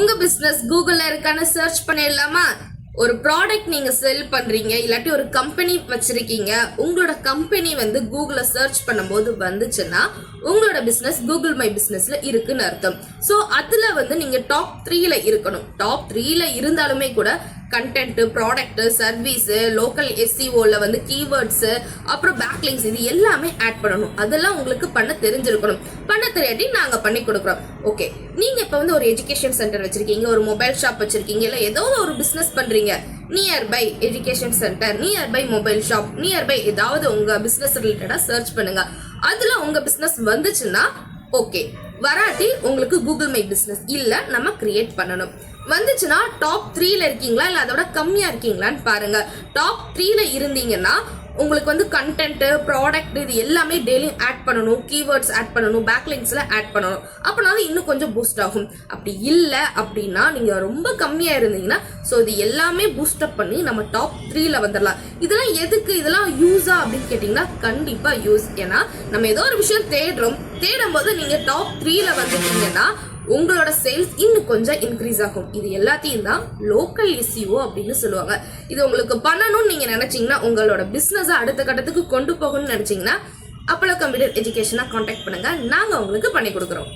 உங்க பிசினஸ் கூகுள்ல இருக்கான்னு சர்ச் பண்ணிடலாமா? ஒரு ப்ராடக்ட் நீங்க செல் பண்றீங்க, இல்லாட்டி ஒரு கம்பெனி வச்சிருக்கீங்க, உங்களோட கம்பெனி கூகுள்ல சர்ச் பண்ணும்போது வந்துச்சுன்னா உங்களோட பிசினஸ் கூகுள் மை பிசினஸ்ல இருக்குன்னு அர்த்தம். சோ அதுல நீங்க டாப் 3ல இருக்கணும். டாப் 3ல இருந்தாலுமே கூட கண்டென்ட், ப்ராடக்ட், சர்வீஸ், லோக்கல் எஸ்இஓல கீவேர்ட்ஸ், அப்புறம் பேக்லிங்ஸ், இது எல்லாமே ஆட் பண்ணணும். அதெல்லாம் உங்களுக்கு பண்ண தெரிஞ்சிருக்கணும். பண்ண தெரியாட்டி நாங்க பண்ணி கொடுக்குறோம். ஓகே, நீங்க இப்ப ஒரு எஜுகேஷன் சென்டர் வச்சிருக்கீங்க, ஒரு மொபைல் ஷாப் வச்சிருக்கீங்க, இல்ல ஏதோ ஒரு பிசினஸ் பண்றீங்க. Nearby education centre, nearby mobile shop, nearby ஏதாவது உங்க பிசினஸ் ரிலேட்டடா சர்ச் பண்ணுங்க. அதுல உங்க பிசினஸ் வந்துச்சுன்னா ஓகே, வராட்டி உங்களுக்கு கூகுள் மை பிசினஸ் இல்ல நம்ம கிரியேட் பண்ணணும். வந்துச்சுன்னா டாப் 3ல இருக்கீங்களா இல்ல அதோட கம்மியா இருக்கீங்களான்னு பாருங்க. டாப் 3ல இருந்தீங்கன்னா உங்களுக்கு கண்டென்ட், ப்ராடக்ட், இது எல்லாமே டெய்லி ஆட் பண்ணணும், கீவேர்ட்ஸ் ஆட் பண்ணணும், பேக்லிங்ஸ்ல ஆட் பண்ணணும். அப்பனால இன்னும் கொஞ்சம் பூஸ்ட் ஆகும். அப்படி இல்ல அப்படின்னா நீங்க ரொம்ப கம்மியா இருந்தீங்கன்னா சோ இது எல்லாமே பூஸ்ட் அப் பண்ணி நம்ம டாப் 3ல வந்துடலாம். இதெல்லாம் எதுக்கு, இதெல்லாம் யூஸா அப்படின்னு கேட்டீங்கன்னா கண்டிப்பா யூஸ். ஏன்னா நம்ம ஏதோ ஒரு விஷயம் தேடும் போது நீங்க டாப் 3ல வந்துட்டீங்கன்னா உங்களோட சேல்ஸ் இன்னும் கொஞ்சம் இன்க்ரீஸ் ஆகும். இது எல்லாத்தையும் தான் லோக்கல் எஸ்இஓ அப்படின்னு சொல்லுவாங்க. இது உங்களுக்கு பண்ணணும்னு நீங்க நினைச்சீங்கன்னா, உங்களோட பிசினஸ் அடுத்த கட்டத்துக்கு கொண்டு போகணும்னு நினைச்சீங்கன்னா அப்போலோ கம்ப்யூட்டர் எஜுகேஷனை கான்டாக்ட் பண்ணுங்க. நாங்க உங்களுக்கு பண்ணி கொடுக்குறோம்.